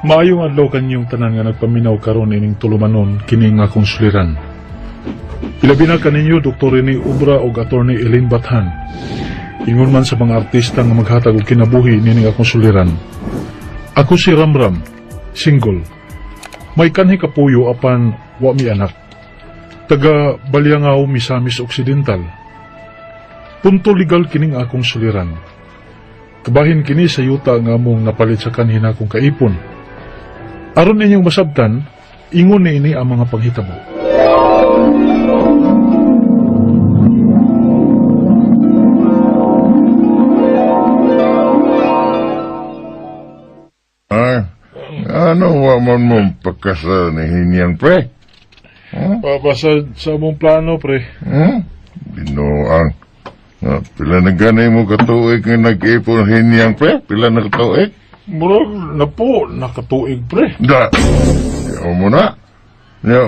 Maayong adlaw kanyong tanan nga nagpaminaw karon ining tulumanon kini nga akong suliran. Ilabi na kaninyo Dr. Rene Ubra ug Attorney Elaine Bathan. Ingon man sa mga artista nga maghatag og kinabuhi nining akong suliran. Ako si Ramram, single. May kanhi kapuyo apan wa mi anak. Taga Baliangao, Misamis Occidental. Punto legal kining akong suliran. Kabahin kini sa yuta nga among napalit sa kanhin akong kaipon. Aron ninyong masabtan, ingon ni ini ang mga panghitabo. Ano waman mo pagkasal ni Hinyang, pre? Papasad sa among plano, pre. Binoang. Pila na ganay mo katuig nga nag-ipon Hinyang, pre? Pila na katuig? Murag na po, nakatuig, pre. Da. Yaw mo na.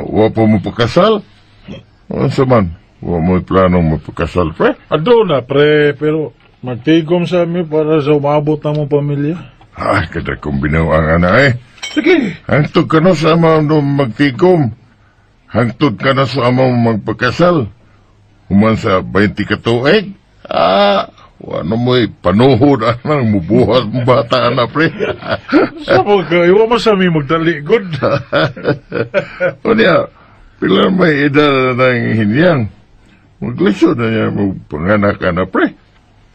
Wa pa mo pagkasal? Sa man? Wa mo planong mapagkasal, pre? Ado na, pre, pero magtigom sa amin para sa umabot na mong pamilya. Ay, kada kong binawang ana eh. Sige. Hangtod ka na sa amang magtigom. Hangtod ka na sa amang magpagkasal. Human sa 20 katuig. Wano mo'y panuhod anang mubuhat mong bata na, pre. Sabo ka, iwa mo sa amin magdaligod. O niya, pila may edad na ng Hinyang. Maglisod na niya magpanganak ka na, pre.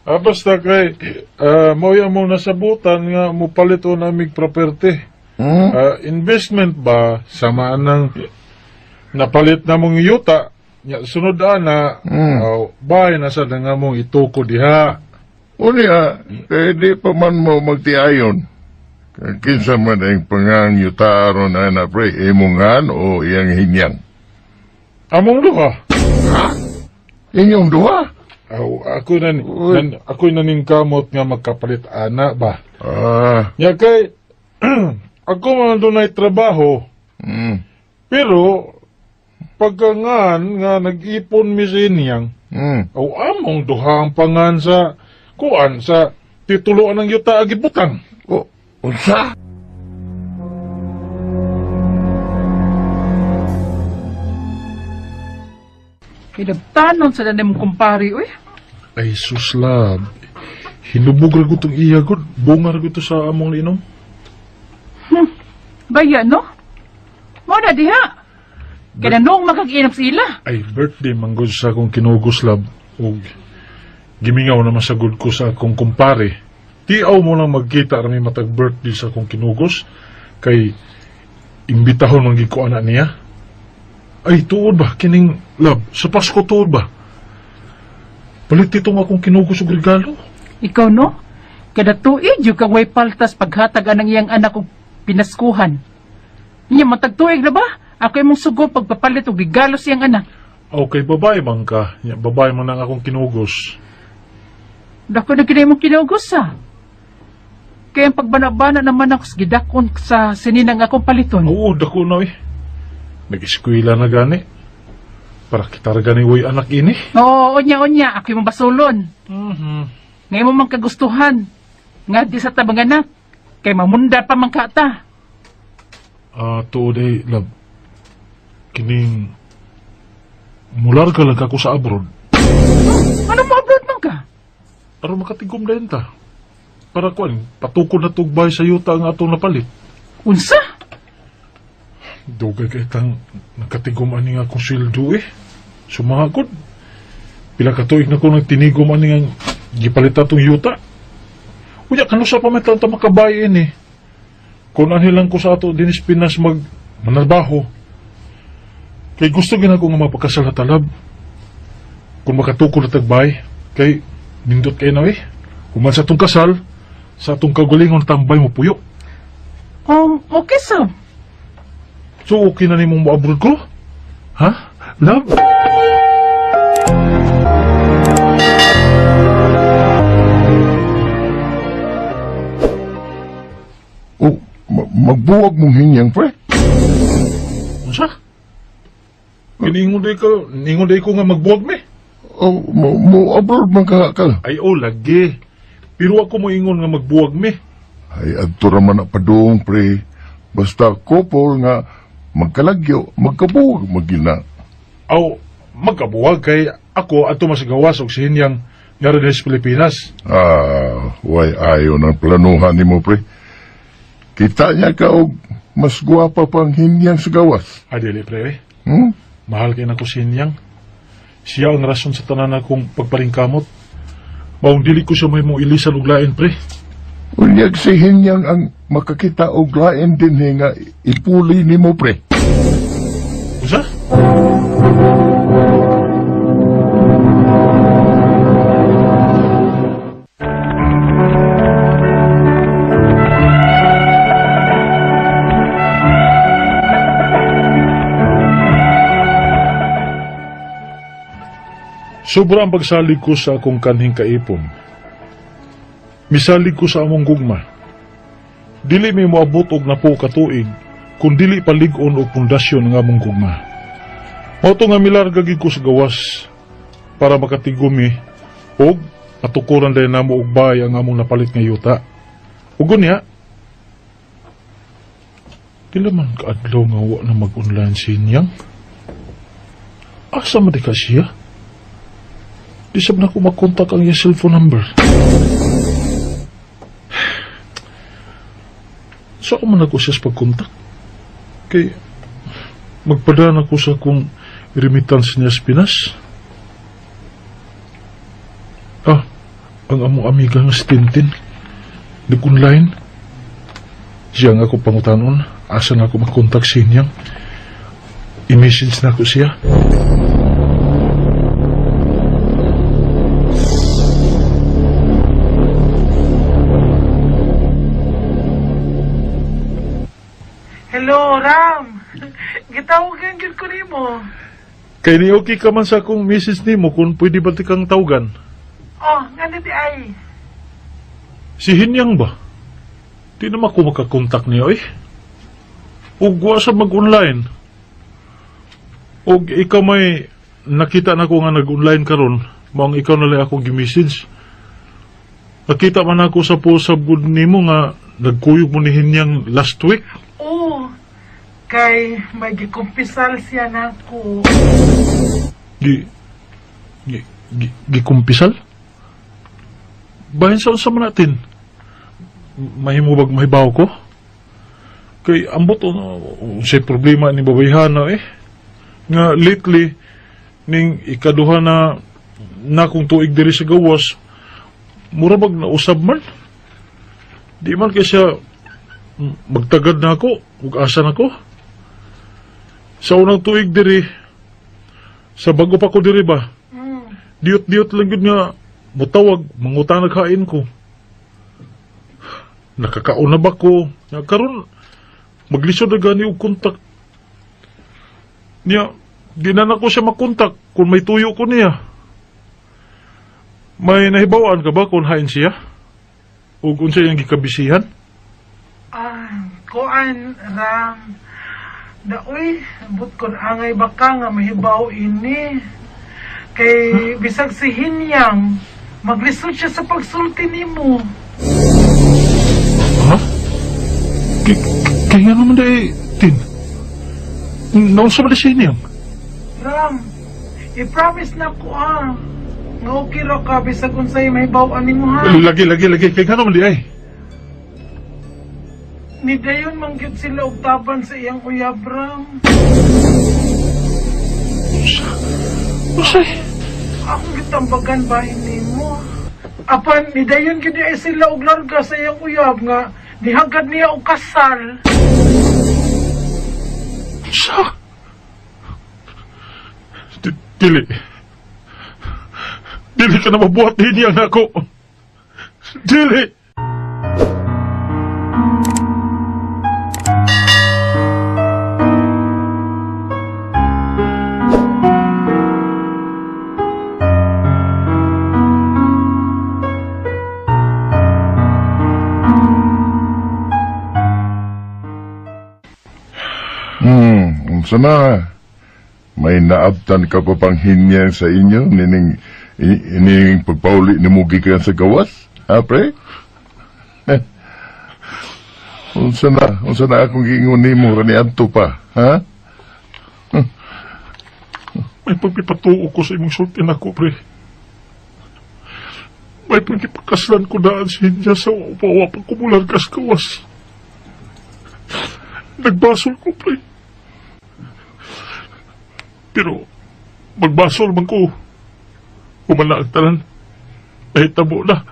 Basta kay, mauya mo nasabutan nga mupalit o namig property. Investment ba, samaan ng napalit na mong yuta, sunod na, bahay na sa nga mong ituko diha. O niya, kaya di pa man mo magtiayon. Kinsa man ang pangang yutaro na pre, imungan o iyang Hinyang? Among duha. Inyong duha? Ako'y naningkamot nga magkapalit ana ba. Ya kay, ako man doon ay trabaho. Pero, pagkangan nga nag-ipon mi sa Hinyang, among duha ang pangan sa, kuan sa tituloan ng yuta agibutang. Unsa? Kinabtanon sa nanay mong kumpari, uy. Ay, suslab. Hinubog rago itong iyagod. Bunga rago ito sa among linom. Baya, no? Muna diha. Kaya noong makaginap sila. Ay, birthday manggod sa akong kinuguslab. O gimingaw naman sa good ko sa akong kumpare. Tiaw mo lang magkita rami matag birthday sa akong kinugos. Kay, imbitahon manggiko anak niya. Ay, tuod ba? Kining, lab, sa Pasko tuod ba? Palit itong akong kinugos og regalo. Ikaw, no? Kada tuig, yung kang way paltas paghatag anang iyang anak kong pinaskuhan. Niya, matagtuig na ba? Ako yung mong sugo pagpapalit og regalo siyang anak. Okay, babae man ka. Babae man ang akong kinugos. Dako na kinay mong kinugos, ha? Kaya ang pagbana-bana naman ako sa gidakon sa sininang akong paliton. Oo, dako na eh. Nag-eskwela na gani. Para kita gani way anak ini. Oo, onya. Ako yung basulon. Ngayon mo mang kagustuhan. Nga di sa tabang anak. Kay mamunda pa mang kata. Tuod eh, love. Kining... Mular ka lang ako sa abroad. Ano mo abroad man ka? Aron makatigom na ta. Para kuan, patukod na tugbay sa yuta ang atong napalit. Unsa? Dugay kay tang nakatigom ani nga akong sildo eh. Sumagod. Pila ka tuig na ko nagtinigom ani nga gipalita tong yuta. Unya kanusa pa man ta makabayin eh. Kung lang ko sa ato dinis Pinas manarbaho. Kay gusto gina ko nga mapakasal na talab. Kung makatukod na tagbay, kay nindot kay na eh. Kuman sa atong kasal, sa atong kagalingon tambay mo puyo. Okay, sir. So, okay na ni mong mo-abroad ko? Ha? Love? Magbuwag mong Hinyang, pre? Unsa? Ningon day ko nga magbuwag me. Mo-abroad man ka. Ay, lagi. Pero ako mo ingon nga magbuwag me. Ay, adto raman na padung, pre. Basta couple nga magkalagyo, magkabuwag magina. Aw, magkabuwag kay ako ato masagawas og si Hinyang nga rin sa Pilipinas. Way ayo ng planuhan ni mo, pre. Kita niya ka og mas gwapa pang Hinyang sa gawas. Dili, pre. Hmm? Mahal kay na ko si Hinyang. Siya ang rason sa tanan akong pagparingkamot. Maong dili ko siya may mong ilisan og lain, pre. Unyag si Hinyang ang makakita og lain din nga ipuli ni mo, pre. Usa? Sobrang pagsalig ko sa akong kanhing kaipon. Misalig ko sa among gugma. Dili may moabot og napo katuig, kung dili palig-on og pundasyon ng among gugma. Mao to nga milarga gid ko sa gawas para makatigumi og patukuran dahil namo og bay ang among napalit nga yuta. Ug unya, dili man kaadlaw nga wa na mag-online si Hinyang. Asa man di ka siya? Di sab na ko makontak ang iyang cellphone number. So ako man ako siya sa pagkontak. Kay magpadaan ako sa akong remittance niya sa Pinas. Ang among amiga nga si Tintin. Nag-online. Siya nga ako pangutanon. Asa na ako makontak sa Hinyang. I-message na ako siya. Hello, Ram. Gitawagan gyud ko nimo. Kay ni okay ka man sa akong message nimo kung pwede ba kang tawagan. Oh, ngano di ay? Si Hinyang ba? Di naman ako makakontak niya eh. Ug wa sa mag-online. Ug ikaw may nakita na ko nga nag-online karon, maong ikaw na lang ako gi-message. Nakita man ako sa post sa good nimo nga nagkuyog mo ni Hinyang last week. Oh, kay may gikumpisal siya nako. Gikumpisal? Bahin sa unsa man natin? Mahimubag mahibaw ko? Kay ambot say problema ni babayhana eh. Nga lately ning ikaduha na kung tuig diri sa gawas, murabag na usab man. Di man kay siya magtagad na ako, ug asa na ko. Sa unang tuig diri, sa bago pa ko diri ba, diyot-diyot lang yun nga, mutawag, mangutang naghain ko. Nakakauna ba ko? Karon maglisod na gani og kontak. Niya, di na ko siya makontak kung may tuyo ko niya. May nahibawaan ka ba kung hain siya? O kung siya yung gikabisihan? Kuan, Ram. Daoy, but kon angay baka nga mahibaw ini. Kay bisag si Hinyang, maglisod siya sa pagsulti nimo. Ha? Kaya naman dahil, Tin. Nausa ba na siya niyang? Ram, i-promise na ko nga okay ra ka bisag kung sa'yo mahibaw-an nimo ha. Lagi. Kaya naman di ay. Ni dayon mangyud sila og taban sa iyang uyab, Ram. Usay. Akong gitambagan bahin nimo. Apan ni dayon gid ay sila og larga sa iyang uyab nga dihagad niya og kasal. Sa? Dili. Dili ka na mabuhat din yan ako. Dili. Sana, may naabtan ka pa pang Hinyang sa inyo, ining pagpauli ni Mugi ka sa gawas, ha, pre? Unsa na akong giingon nimo kani adto pa, ha? May pagpipatuo ko sa imong sultin ako, pre. May pagkipakaslan ko daan si Hinya sa upawa pagkumular kas kawas. Nagbasol ko, pre. Pero, magbasol man ko. Humala ang tanan. Nahitabo na.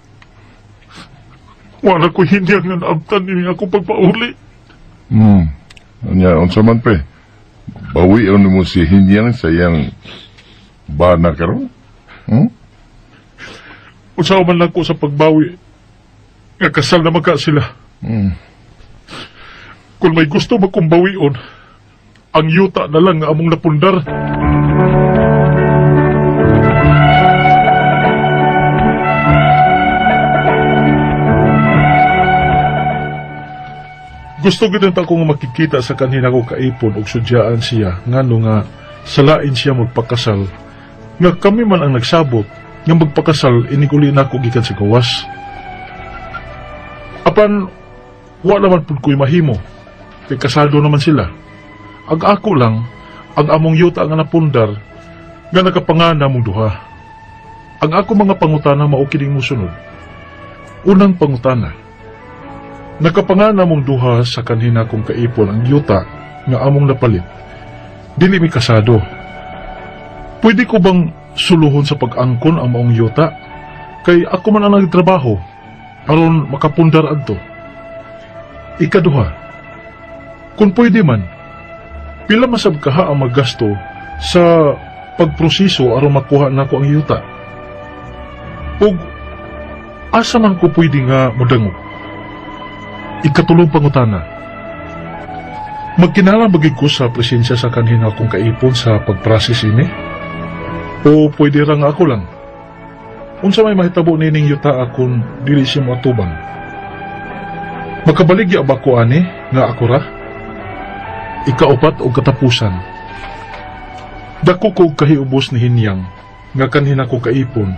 Wala ko hindi nga naabtan ini ako pagpauli. Anya, unsa man pre? Bawi mo si Hinyang sa iyang bana karon? Usaw man lang ko sa pagbawi. Nga kasal na magka sila. Kung may gusto magkumbawion, ang yuta na lang nga among napundar. Gusto gid ta kong makikita sa kanina ko kaipon og sudyaan siya ngano nga salain siya magpakasal. Nga kami man ang nagsabot nga magpakasal inikuli nako gikan sa gawas. Apan wala man pud ko'y mahimo. Kay kasado naman sila. Ang ako lang ang among yuta nga napundar nga nakapangana mong duha. Ang ako mga pangutana mao kining mosunod. Unang pangutana. Nakapangana mong duha sa kanhina kong kaipon ang yuta nga among napalit. Dili mi kasado. Pwede ko bang suluhon sa pag-angkon ang maong yuta? Kay ako man ang nagtrabaho aron makapundar adto. Ikaduha, kung pwede man, pila masab kaha ang maggasto sa pagproseso aron makuha nako ang yuta? Ug asa man ko pwede nga modangog? Ikatulong pangutana. Magkinala bagay ko sa presensya sa kanhina kong kaipon sa pagprocess ini? O pwede ra nga ako lang? Unsa may mahitabo nining yuta akong dili siya moatubang? Makabaligya ba ko ani nga ako ra? Ikaupat o katapusan. Dako ko kahiubos ni Hinyang nga kanhina ko kaipon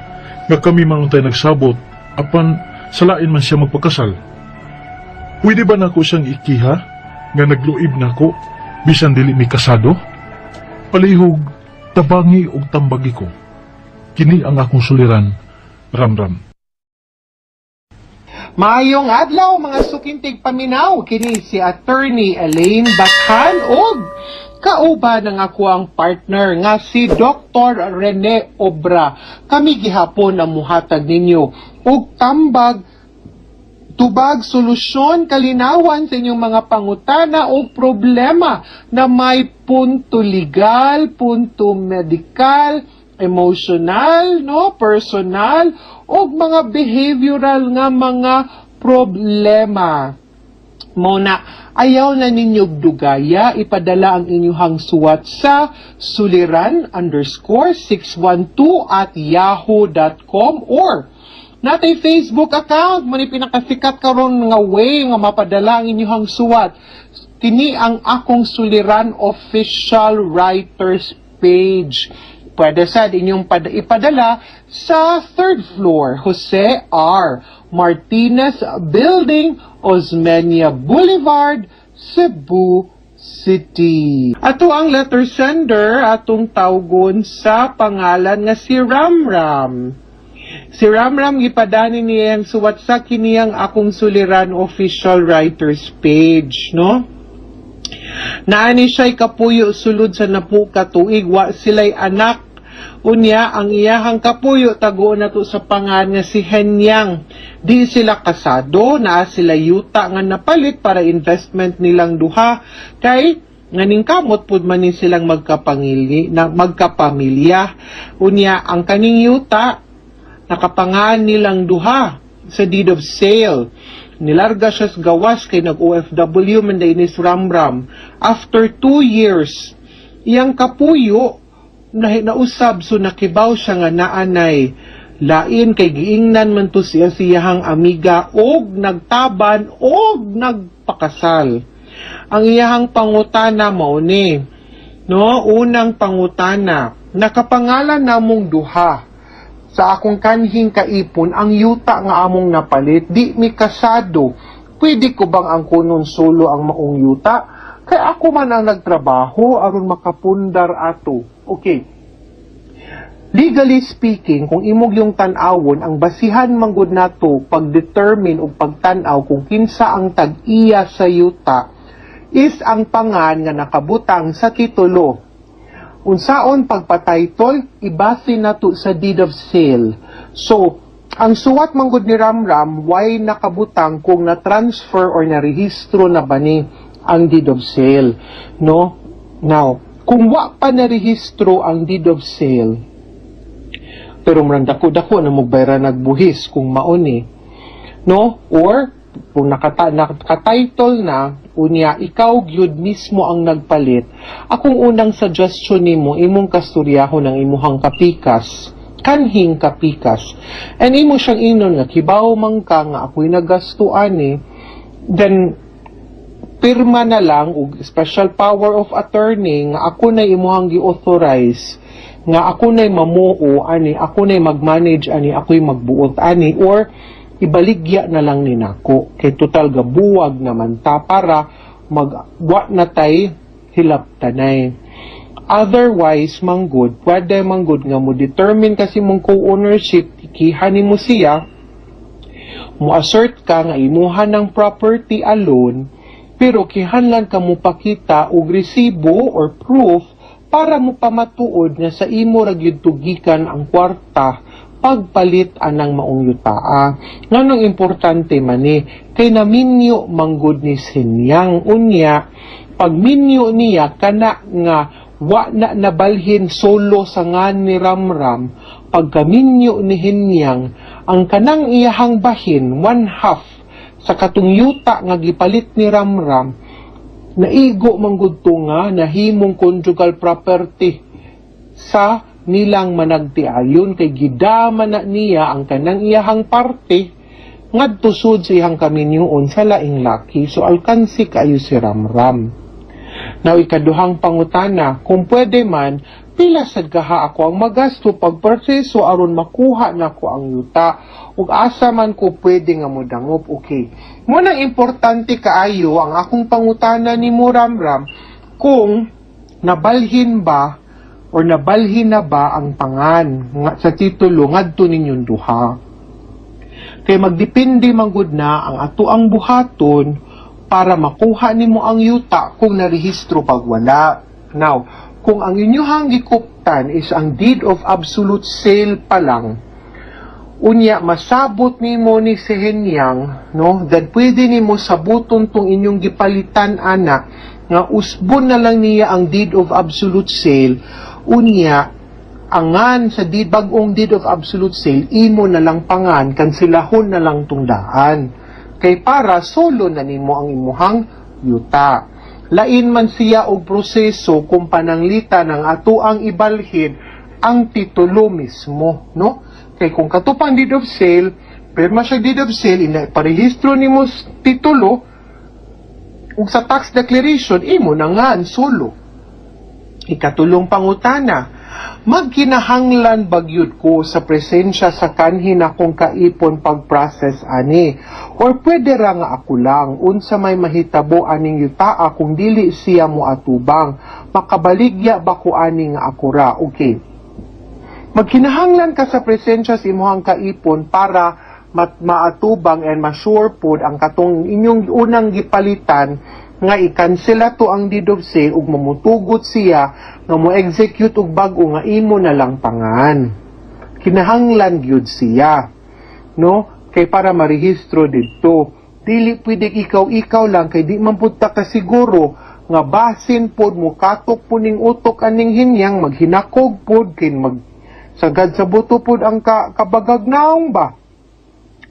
nga kami manuntay nagsabot apan salain man siya magpakasal. Pwede ba nako siyang ikiha nga nagluib nako bisan dili mi kasado? Palihog, tabangi og tambagi ko. Kini ang akong suliran, Ramram. Maayong adlaw mga sukintig paminaw, kini si Attorney Elaine Bathan og kauban ng ako ang partner nga si Dr. Rene Obra. Kami gihapon ang muhatag ninyo og tambag tubag solusyon kalinawan sa inyong mga pangutana o problema na may punto legal, punto medical, emotional, personal o mga behavioral nga mga problema. Muna, ayaw na ninyo dugaya, ipadala ang inyong suwat sa suliran_612@yahoo.com or natay Facebook account, mani pinakasikat karon nga way nga mapadala ang inyong suwat. Kini ang akong suliran official writers page. Pwede sa inyong ipadala sa 3rd floor, Jose R. Martinez Building, Osmeña Boulevard, Cebu City. Ato ang letter sender atong tawgon sa pangalan nga si Ramram. Si Ramram gipadani niya ang suwat sa kiniyang akong suliran official writers page, no? Naani siya'y kapuyo sulod sa napu katuig, wa sila'y anak. Unya, ang iyahang kapuyo tago na to sa pangan nga si Hinyang. Di sila kasado, naa sila yuta nga napalit para investment nilang duha. Kay, nganing kamot pud man ni silang magkapamilya. Unya, ang kaning yuta, nakapangaan nilang duha sa deed of sale. Nilarga siya sa gawas kay nag-OFW man day ni Ramram. After 2 years, iyang kapuyo nausab so nakibaw siya nga naanay. Lain kay giingnan man to siya siyahang amiga og nagtaban og nagpakasal. Ang iyahang pangutana mao ni, no, unang pangutana, nakapangalan namong duha. Sa akong kanhing kaipon, ang yuta nga among napalit, di mi kasado. pwede ko bang ang kunon solo ang maong yuta? Kay ako man ang nagtrabaho aron makapundar ato. Okay. Legally speaking, kung imog yung tan-awon, ang basihan manggod nato pag-determine o pagtanaw kung kinsa ang tag-iya sa yuta is ang pangan nga nakabutang sa titulo. Unsaon pagpa-title, ibase nato sa deed of sale. So, ang suwat manggod ni Ramram, why nakabutang kung na-transfer or na-rehistro na ba ni ang deed of sale, no? Now, kung wa pa na-rehistro ang deed of sale, pero marang dako-dako na magbayra nagbuhis kung mauni, no? Or, kung nakatitle na, unya, ikaw gyud mismo ang nagpalit, akong unang suggestion nimo, imong kastoryahon ng imuhang kapikas, kanhing kapikas, and imo siyang inon nga, kibaw man ka nga ako'y nagastuan then, pirma na lang, o special power of attorney, nga ako na imuhang gi-authorize, nga ako na'y mamuo, ani, ako na'y mag-manage, ani, ako'y magbuot, ani, or ibaligya na lang ni nako. Kay total gabuwag naman ta para magwa na tay hilap tanay. Otherwise, manggod, pwede manggod nga mo determine kasi mong co-ownership, ikihanin mo siya, mo assert ka nga imuha ng property alone, pero kihanlan ka mo pakita og resibo or proof para mo pamatuod nga sa imo ra gyud tugikan ang kwarta pagpalit anang maong yutaa. Nganong importante man kay naminyo manggod ni Sinyang unya, pag minyo niya kana nga wa na nabalhin solo sa ngan ni Ramram, pagkaminyo ni Hinyang ang kanang iyahang bahin 1/2 sa katong yuta nga gipalit ni Ramram, naigo manggudto nga nahimong conjugal property sa nilang managtiayon kay gidama na niya ang kanang iyahang parte ngadto sud sa iyang kaminyoon sa laing laki. So alkansi kaayo si Ramram. Now ikaduhang pangutana, kung pwede man pila sad kaha ako ang magasto pagproseso aron makuha nako ang yuta ug asa man ko pwede nga modangop. Okay, muna importante kaayo ang akong pangutana ni Ramram kung nabalhin ba or nabalhin na ba ang pangan nga sa titulo ngadto ninyong duha. Kay magdepende manggod na ang ato ang buhaton para makuha nimo ang yuta kung narehistro pag wala. Now, kung ang inyong gikuptan is ang deed of absolute sale pa lang, unya masabot nimo ni si Hinyang, no, that pwede nimo sabuton tong inyong gipalitan ana nga usbon na lang niya ang deed of absolute sale, unya angan sa deed bagong deed of absolute sale imo na lang pangan kansilahon na lang tungdaan kay para solo na nimo ang imuhang yuta. Lain man siya og proseso kung pananglita ng ato ang ibalhin ang titulo mismo, no? Kay kung katupang deed of sale, pirma siya deed of sale, parehistro nimo titulo, ug sa tax declaration, imo na nga ang solo. Ikatulong pangutana, magkinahanglan bagyod ko sa presensya sa kanhin akong kaipon pag-process ani, or pwede ra nga ako lang, unsa may mahitabo aning yutaa kung dili siya mo atubang, makabaligya ba ko ani nga ako ra? Okay. Magkinahanglan ka sa presensya sa imuhang kaipon para maatubang and ma-sure pod ang katong inyong unang gipalitan nga ikansela to ang deed of sale ug mamutugot siya nga mo-execute og bag-o nga imo na lang pangan. Kinahanglan gyud siya, no? Kay para marehistro didto. Dili pwede ikaw lang kay di man pud ta kasiguro nga basin pod mo katok po ning utok aning Hinyang maghinakog pod kay sagad sa buto pod ang kabagagnaong ba.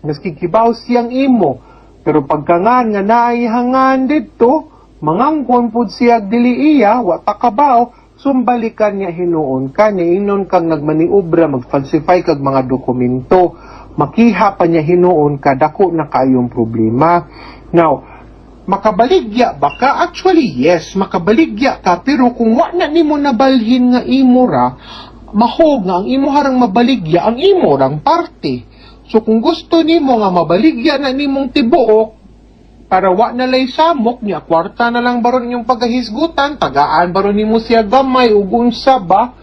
Maski kibaw siyang imo, pero pagkangan nga naihangan dito, mangangkon pod siya dili iya, wa takabaw, sumbalikan niya hinuon ka, niinon kang nagmaniobra, mag-falsify kag mga dokumento, makiha pa niya hinuon ka, dako na kayong problema. Now, makabaligya ba ka? Actually, yes, makabaligya ka, pero kung wa na nimo nabalhin nga imo ra, mahog nga ang imo harang mabaligya, ang imo rang parte. So kung gusto nimo nga mabaligya na nimong tibuok, para wa na lay samok niya, kwarta na lang baron inyong pagkahisgutan, tagaan baron nimo siya gamay, ug unsa ba,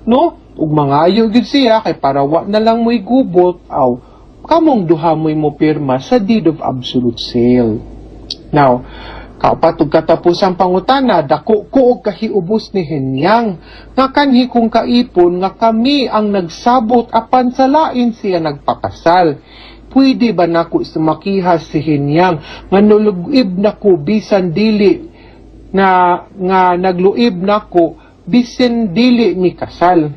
no? Ug mangayo gid siya, kay para wa na lang mo'y gubot, aw, kamong duha mo'y mo pirma sa deed of absolute sale. Now, kapatog katapusang pangutana, dako ko og kahiubos ni Henyang, nga kanhi kong kaipon nga kami ang nagsabot apan sa lain siya nagpakasal. Pwede ba nako sumakihas si Henyang nga nuluib nako bisan dili nga nagluib nako bisan dili mi kasal?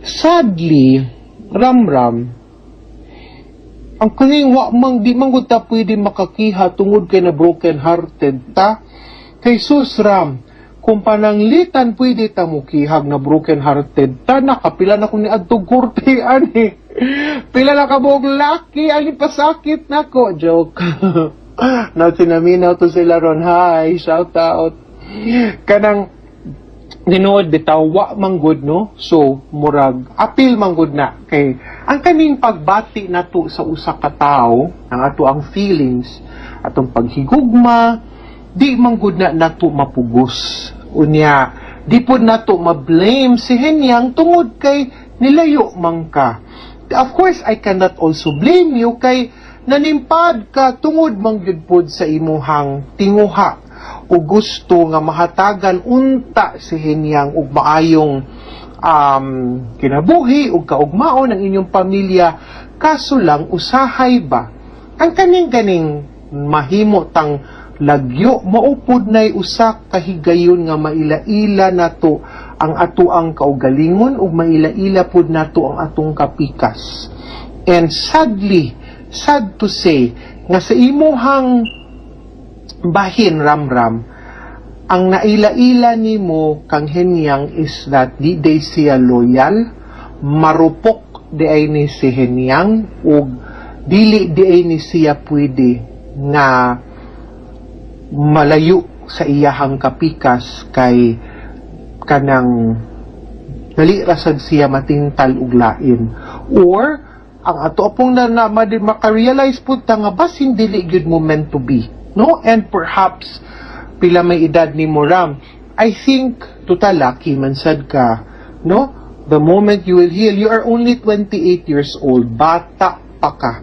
Sadly, Ramram, ang kaning wa mang di man gud ta pwede makakiha tungod kay na broken hearted ta. Kay sus Ram, kung pananglitan pwede ta mo kihag na broken hearted ta, nakapila na ko ni adtong kurte ani. Pila na ka buong laki ani pasakit nako. Joke. Now sinaminaw to sila ron. Hi, shout out. Kanang tinuod bitaw wa manggod no, so murag apil manggod na kay ang kaning pagbati nato sa usa ka tawo, ang ato ang feelings atong paghigugma, di manggod na nato mapugos unya, di pud nato ma-blame si Henyang tungod kay nilayo man ka. Of course I cannot also blame you kay nanimpad ka tungod man gyud pud sa imuhang tinguha o gusto nga mahatagan unta si Henyang ug maayong kinabuhi ug kaugmaon ang inyong pamilya, kaso lang usahay ba ang kaning mahimo tang lagyo maupod nay usa ka higayon nga mailaila nato ang atoang kaugalingon ug mailaila pud nato ang atong kapikas. And sadly, sad to say nga sa imuhang bahin Ramram, ang naila-ila nimo kang Henyang is that di day siya loyal, marupok di ay ni si Henyang, ug dili di ay ni siya pwede nga malayo sa iyahang kapikas kay kanang dali rasad siya matingtal ug lain. Or ang ato pong makarealize po ta nga basin dili gyud mo meant to be, no? And perhaps pila may edad ni Moram, I think total lucky man sad ka, no? The moment you will heal, you are only 28 years old, bata pa ka,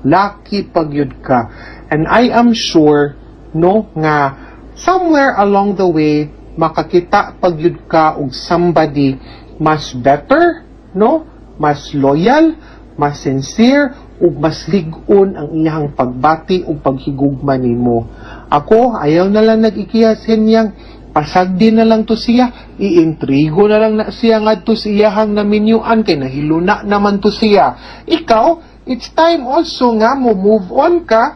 lucky pagyud ka, and I am sure, no, nga somewhere along the way makakita pagyud ka og somebody mas better, no, mas loyal, mas sincere, ug mas lig-on ang iyang pagbati ug paghigugma nimo. Ako, ayaw na lang nag-ikiyas Henyang, pasagdi na lang to siya, iintrigo na lang na siya ngadto sa iyahang naminyuan kay nahiluna naman to siya. Ikaw, it's time also nga mo move on ka.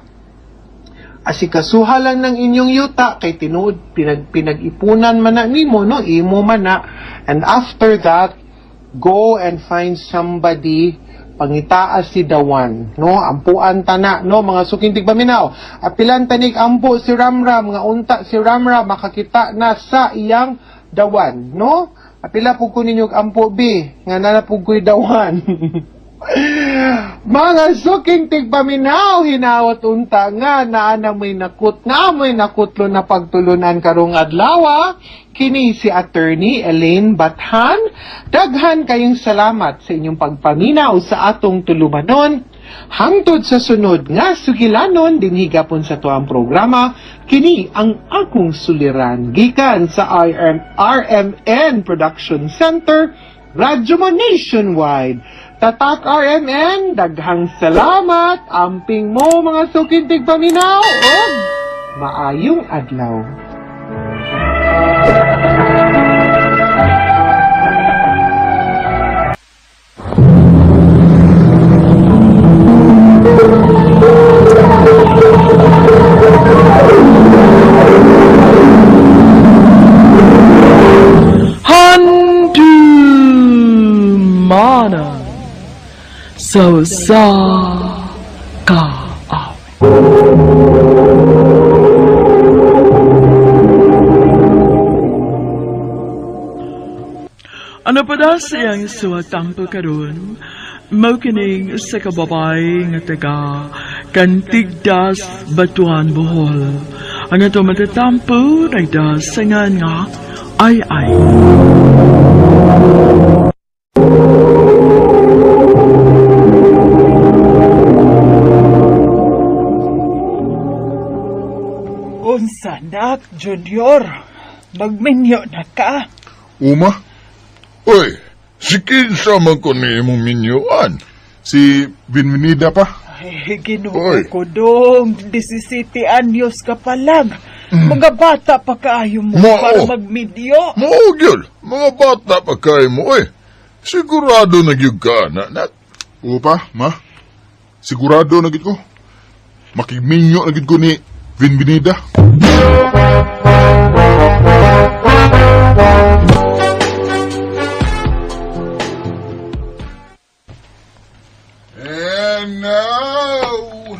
Asikasuha lang ng inyong yuta kay tinuod pinag-ipunan man na nimo, no, imo man na. And after that, go and find somebody pangitaas si Dawan, no, ampuan tana, no, mga suking tigpaminaw, apilan tanig ampo si Ramram, nga unta si Ramram makakita na sa iyang Dawan, no, apila po ko ninyog ampo bi, nga nalapog ko'y Dawan. Mga suking tigpaminaw, hinawat unta nga na may nakutlo na pagtulunan karong adlaw, kini si Attorney Elaine Bathan. Daghan kayong salamat sa inyong pagpaminaw sa atong tulumanon. Hangtod sa sunod nga sugilanon dinhi gapon sa tuang programa, kini ang akong suliran gikan sa RMN Production Center, Radyo Mo Nationwide. Tatak RMN, daghang salamat, amping mo mga sukintig paminaw, o maayong adlaw. Mana sa ka. Ano pa da siyang suwatang karon? Maukining sa kababay nga taga Kantigdas Batuan Bohol. Ang ito matatampo nagdasangan nga ay. Unsa nak, Junior? Magminyo na ka. Uma? Uy, si kinsa man ko ni imong minyuan. Si Binvenida pa? Ay, ginoo Oy. ko dong. 17 anyos ka pa lang. Mga bata pa kaayo mo Mao. para magmidyo. Mao gyud, mga bata pa kay mo eh. Sigurado na gyud ka na. Upa, ma? Sigurado na gid ko. Makigminyo na gid ko ni Binvenida. And now,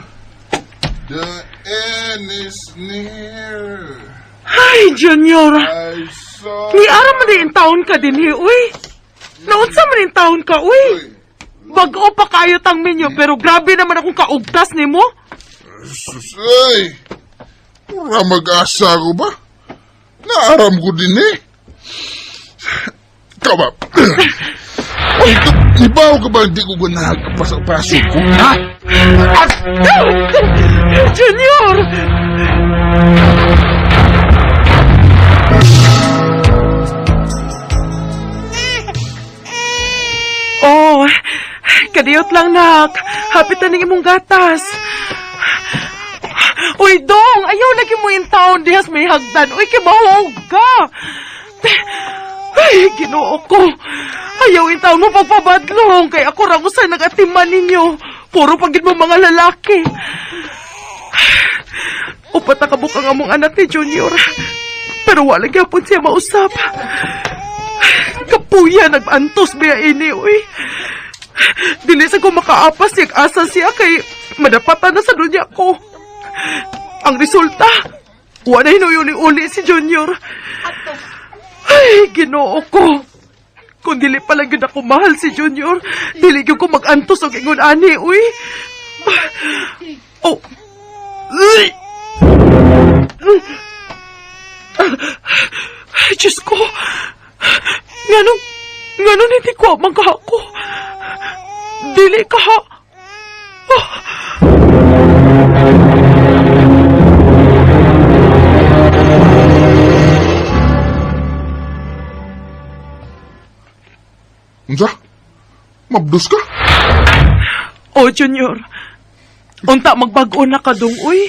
the end is near. Ay, Junior. I saw... Ni ara man din taon ka din, uy. Naunsa man din taon ka, uy. Bago pa kayo tang minyo, pero grabe naman akong kaugtas ni mo. Susay! Mura mag-asa ko ba? Naaram ko din eh. Kaba. Ibaw ka ba hindi ko nagpasok-pasok ko? Ha? Junior! Oh, kadiyot lang, nak. Hapit na ning imong gatas. Uy, dong! Ayaw lagi mo yung taon dihas may hagdan. Uy, kimahog ka! Ay, ginoo ko. Ayaw yung taon mo pagpabadlong. Kaya ako rang usay nag-atiman ninyo. Puro pagid mo mga lalaki. Upat na kabukang among anak ni Junior. Pero wala gyapon siya mausap. Kapuya, nag-antos biya ini, uy. Dili sa ko makaapas yung asa siya kay madapatan na sa dunya ko. Ang resulta, wala hinuyuli-uli si Junior. Ay, ginoo ko. Kung dili pala yun ako mahal si Junior, dili yun ko mag-antos o ingon ani, uy. Oh. Uy. Ay, Diyos ko. Ganun hindi ko magkaha ko. Dili ka ha. Oh. Unsa? Mabdus ka? Oh, Junior. Unta magbago na ka dong, uy.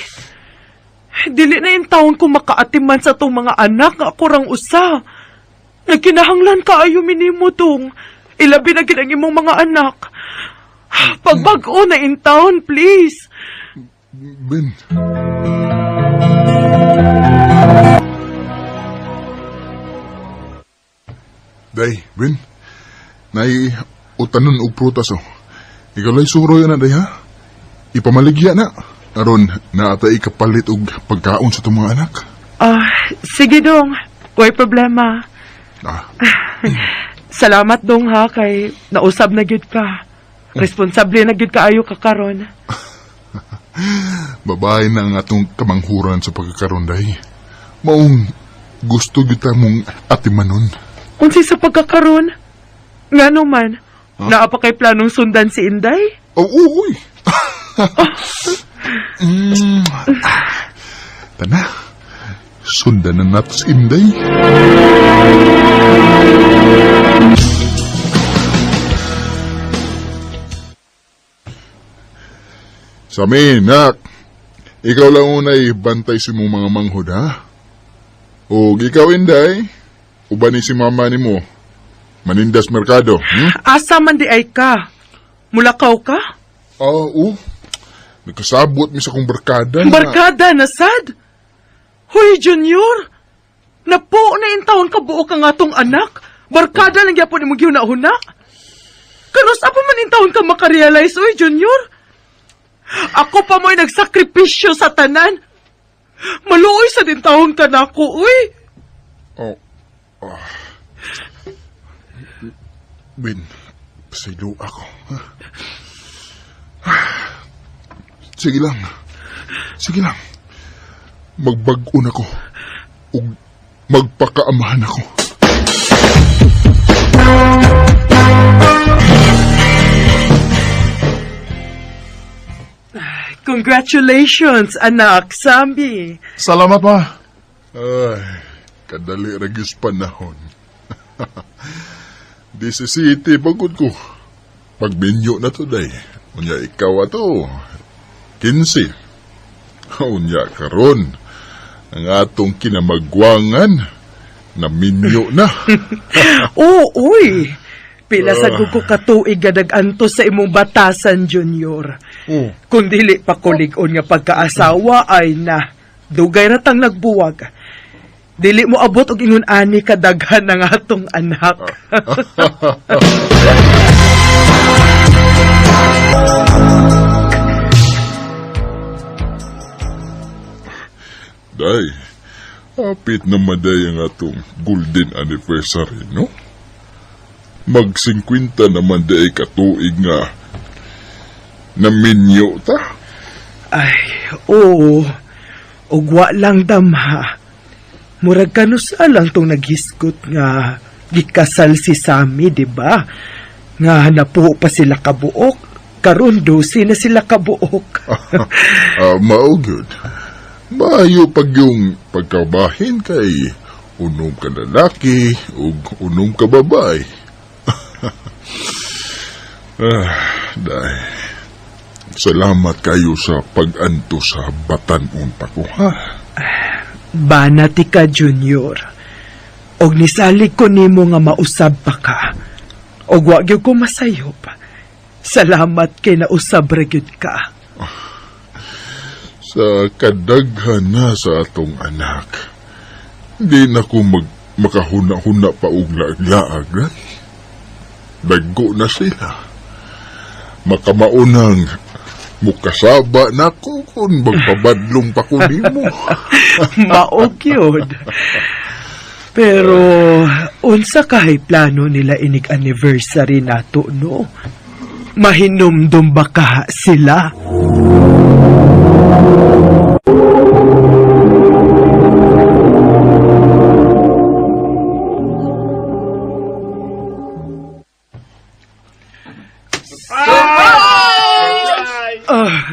Dili na yung taon ko makaatiman sa tong mga anak nga ako rang usa. Nagkinahanglan ka ayo minimo dong. Ilabi na ginang imong mga anak. Pagbago na in town, please. Ben. Day, Ben. Nay, utanon og prutas oh. Ikaw lay suroy na day ha. Ipamaligya na. Aron, naatay kapalit og pagkaon sa itong mga anak. Sige dong. Huwag problema. Ah, Salamat dong ha, kay nausab na gid ka. Responsable na gid kaayo ka karon. babae na ang atong kamanghuran sa pagkakaroon day. Maong gusto kita mong atimanon. Unsi sa pagkakaroon? Ngano man? Naa pa kay planong sundan si Inday? Oh, uy! Tana, sundan na nato si Inday. Sami, nak. Ikaw lang unay bantay si mong mga manghod, ha? O, ikaw, Inday. Uban ni si mama ni mo. Manindas merkado, Asa man di ay ka? Mulakaw ka? Oo. Nagkasabot mi sa kong barkada na. Barkada na sad? Hoy, Junior! Napo na in taon ka buo ka nga tong anak. Barkada lang yapon imong giuna-una. Kanos apa man in taon ka makarealize, oy, Junior? Ako pa mo'y nagsakripisyo sa tanan. Maluoy sa din taon ka na ako, uy. Oh. Ben, pasaylo ako. Sige lang. Sige lang. Magbag-on ako. Ug magpakaamahan ako. Congratulations, anak, Sambi. Salamat, ma. Ay, kadali ragis panahon. 17 pagod ko. Pagminyo na to, day. Unya ikaw ato. 15. Unya karon. Ang atong kinamagwangan na minyo na. Uy. Pila sa gugo katuig gadag-anto sa imong batasan, Junior. Oh. Kung dili pa kulig-on nga pagkaasawa ay na dugay ratang nagbuwag. Dili mo abot og ingon ani kadaghan ng atong anak. Day, apit na maday ang atong golden anniversary, no? Mag-50 naman day katuig nga naminyo ta. Ay, oo. Ug wa lang damha. Murag kanusa lang tong naghisgot nga gikasal si Sammy, di ba? Nga napuo pa sila kabuok. Karon 12 na sila kabuok. Mao gyud. Maayo pag yung pagkabahin kay unom ka lalaki ug unom ka babae. Day. Salamat kayo sa pag-anto sa batanon pa ko, ha? Banati ka, Junior. Og nisalig ko nimo nga mausab pa ka. Og wa gyud ko masayop. Salamat kay nausab ra gyud ka. Sa kadaghan na sa atong anak, di na ko makahuna-huna pa og laag-laag. Daggo na sila. Makamaunang mukasaba na ko kung magpabadlong pa ko nimo. Maog yun. Pero, unsa kahay plano nila inig anniversary nato, no? Mahinumdum ba ka sila?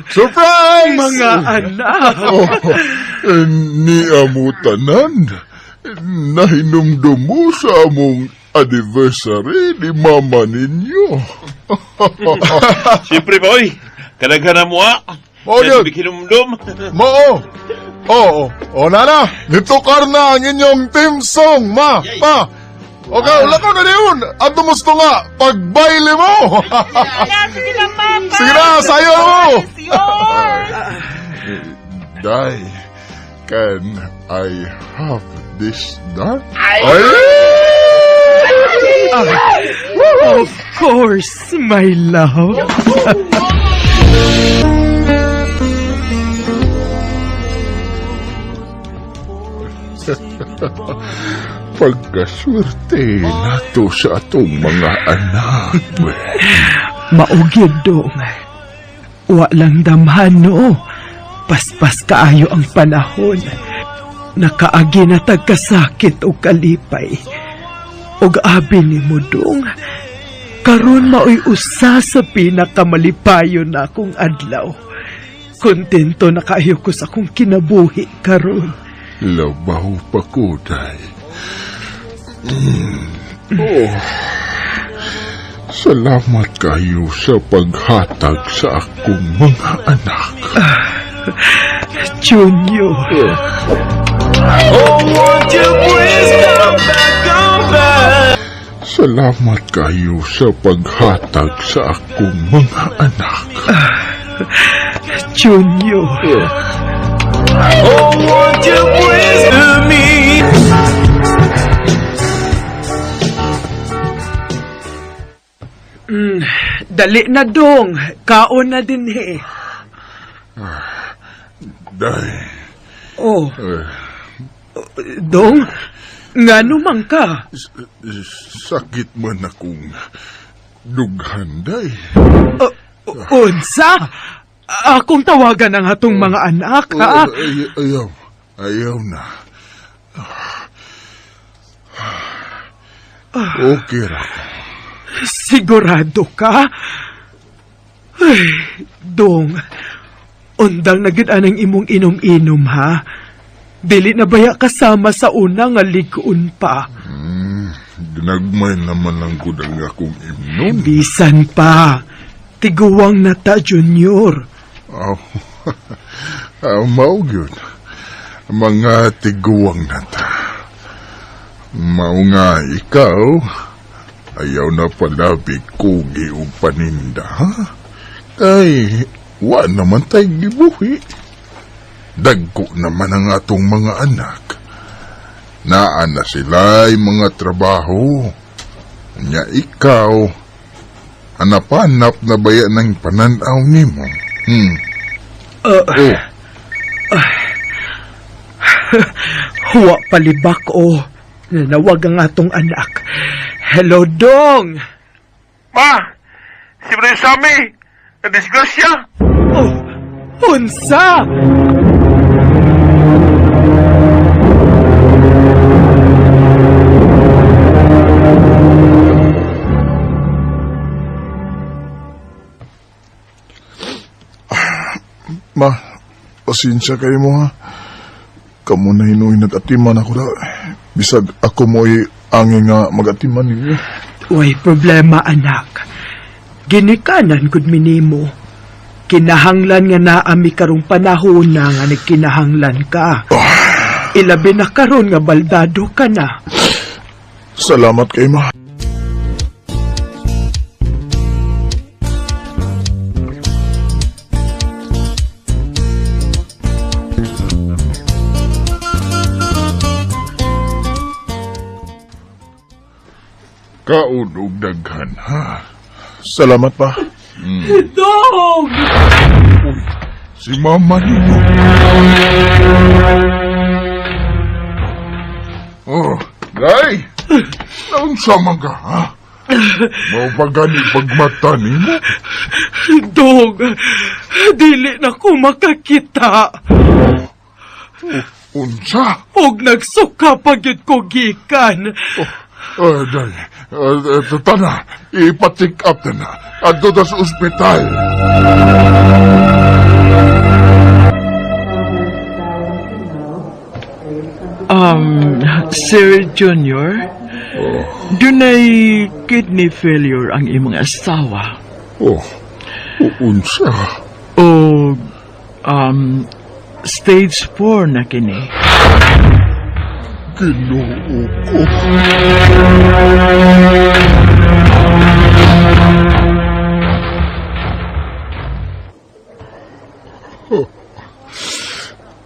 Surprise! Mga anak! Ni amutanan, nahinumdum mo sa among anniversary ni mama ninyo. Siyempre, boy. Kadaghan na mo, ha? Oh, yun. Kinumdum. Mao! Oo, nana, nitukar na ang inyong team song, ma, pa. Okay, wala ko na niyon. At tumusto nga, pagbaile mo. Sige na, Papa! Sige na, sayo mo. Day, can I have this done? Of course, my love. Pagkaswerte nato sa atong mga anak. Maugid dong. Wa lang damhan, no? Paspas kaayo ang panahon. Nakaagi na tagkasakit o kalipay. Og abi ni mo dong. Karon maoy usa sa pinakamalipayo na akong adlaw. Kontento na kaayo ko sa akong kinabuhi karon. Labaw pa ko, day. Salamat kayo sa paghatag sa akong mga anak. Junior. Salamat kayo sa paghatag sa akong mga anak. Junior. Dali na dong. Kaon na din eh. Day, Oh, dong. Nga naman ka. sakit man akong dughan, day. Unsa? Akong tawagan ang atong mga anak, ha? Ayaw na. Okay ra ko. Sigurado ka? Ay, Dong, undang na gid anang imong inom-inom, ha? Dili na baya kasama sa una nga ligoon pa. Dinagmay naman lang ko ang akong imnom. Bisan pa, tiguwang na ta, Junior. Mao yun. Mga tiguwang na ta. Mao nga ikaw, ayaw na palabig kugi o paninda, ha? Kay, wa naman tayo gibuhi. Dagko naman ang atong mga anak. Naan na sila'y mga trabaho. Nya ikaw, hanap-hanap na baya ng pananaw nimo. Huwa palibak o. Nanawag ang atong anak. Hello, Dong! Ma! Si Bro Sammy! Na-disgrasya! Oh, unsa? Ma, pasensya kayo mo, ha? Kamu na hinuhin nag-atiman ako na. Bisag ako mo'y angin nga mag-atiman ninyo. Way problema, anak. Ginikanan gud minimo. Kinahanglan nga naami karong panahon na nga nagkinahanglan ka. Ilabi na karon nga baldado ka na. Salamat kay ma. Kaun og daghan, ha? Salamat pa. Dong! Si mama ninyo. Day! Naon sama ka, ha? Mau pa gani pagmata ninyo? Dong! Dili na ko makakita. Unsa? Og nagsuka pagyud ko gikan. Day, tana, ipatik up na. Adto ta sa ospital. Sir Junior, dunay kidney failure ang imong asawa. Unsa? O, stage 4 na kini. Ginoo ko.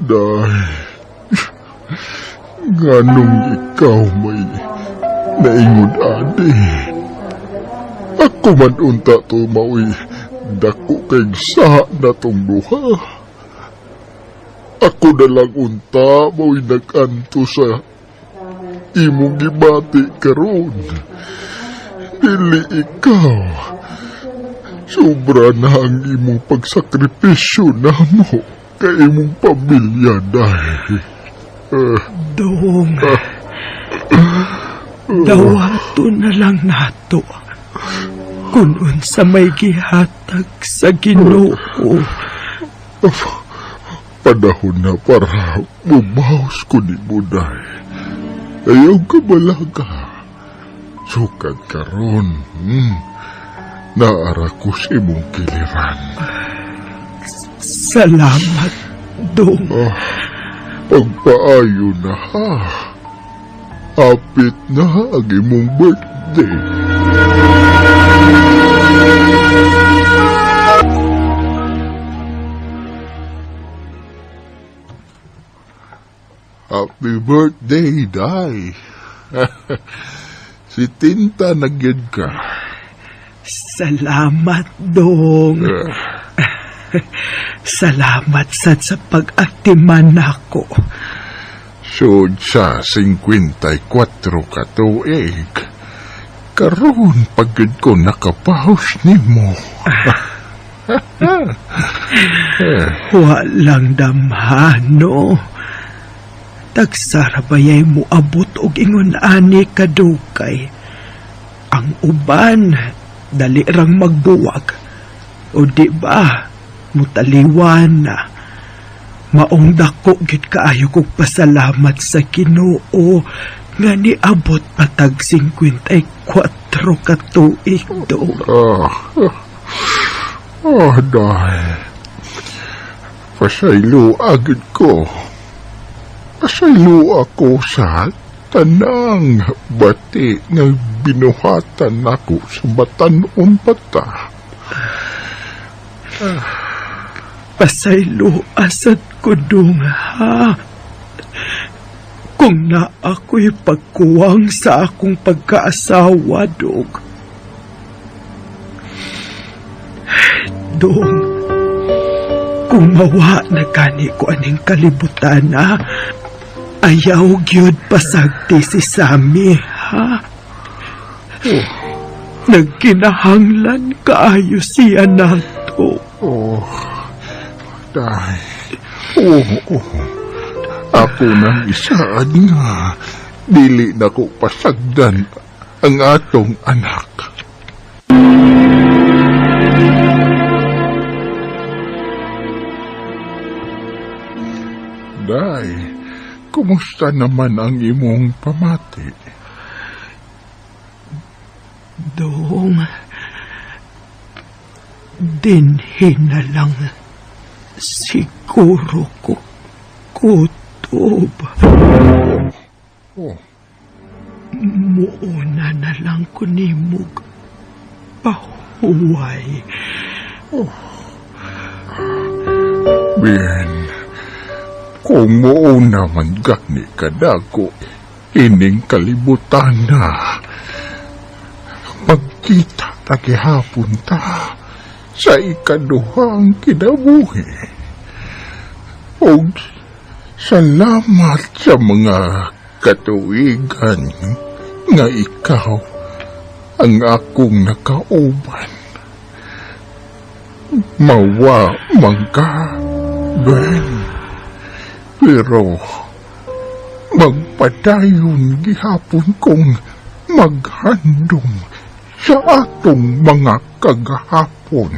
Dahil ganong ikaw may naingod adi. Ako man unta to mao'y dako kay sa na tong duha. Ako na lang unta mao'y nag-anto sa imong gibati karon. Dili ikaw. Sobra na ang imong pagsakripisyo na mo kay imong pamilya dahil. Dong, dawato na lang nato kung unsa may gihatag sa Ginoo. Panahon na para bumaos ko ni Buday. Ayaw ka balaga. Sukad karon. Naara ko sa imong kiliran. Salamat, Dong. Pagpaayo na, ha? Apit na ang imong birthday. Happy birthday, Day. Si Tinta nagyan ka. Salamat, Dong. Salamat sa pag-atiman nako. Sud sa 54 ka tuig. Karon pagod ko nakapahos nimo. Walang damhano. Tagsara bayay mo abot og ingon ani kadukay. Ang uban, dali rang magbuwag. O di ba, mutaliwan na. Maong dako gid kaayo kog pasalamat sa Ginoo nga niabot patag 54 ka tuig do. Dahil pasaylo agad ko. Pasaylo ako sa tanang bati nga binuhatan ako sa batanon bata. Pasaylo asad ko dong ha. Kung na ako'y pagkuwang sa akong pagkaasawa, dog. Dong, kung mawa na gani ko aning kalibutan na, ayaw gyud pasagti si Sammy, ha? Nagkinahanglan kaayo siya nato. Dahil, ako nang isaad nga, dili na ko pasagdan ang atong anak. Day, kumusta naman ang imong pamati? Dong, dinhi na lang siguro ko kutob. Muuna na lang ko nimog pahuway. Bien, kung muuna man gani kadako, ining kalibutan na. Magkita na gihapon ta sa ikaduhang kinabuhi. O salamat sa mga katuigan nga ikaw ang akong nakauban. Mawa man ka, Ben. Pero magpadayon gihapon kong maghandom sa atong mga kagahapon.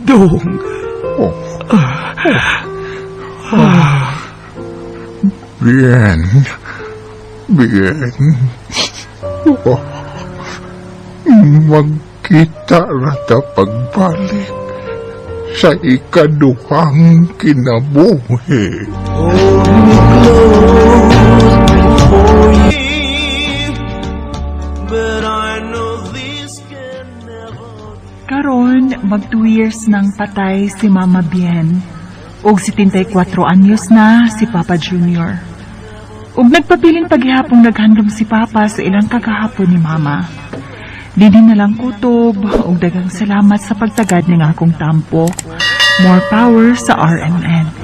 Dong, Bien. Magkita rata pagbalik sa ikaduhang kinabuhi. Karon, mag 2 years nang patay si Mama Bien. Ug 74 anyos na si Papa Junior. Ug nagpabiling paghihapong naghandom si Papa sa ilang kagahapon ni Mama. Didi na lang kutob ug daghang salamat sa pagtagad ning akong tampo. More power sa RMN.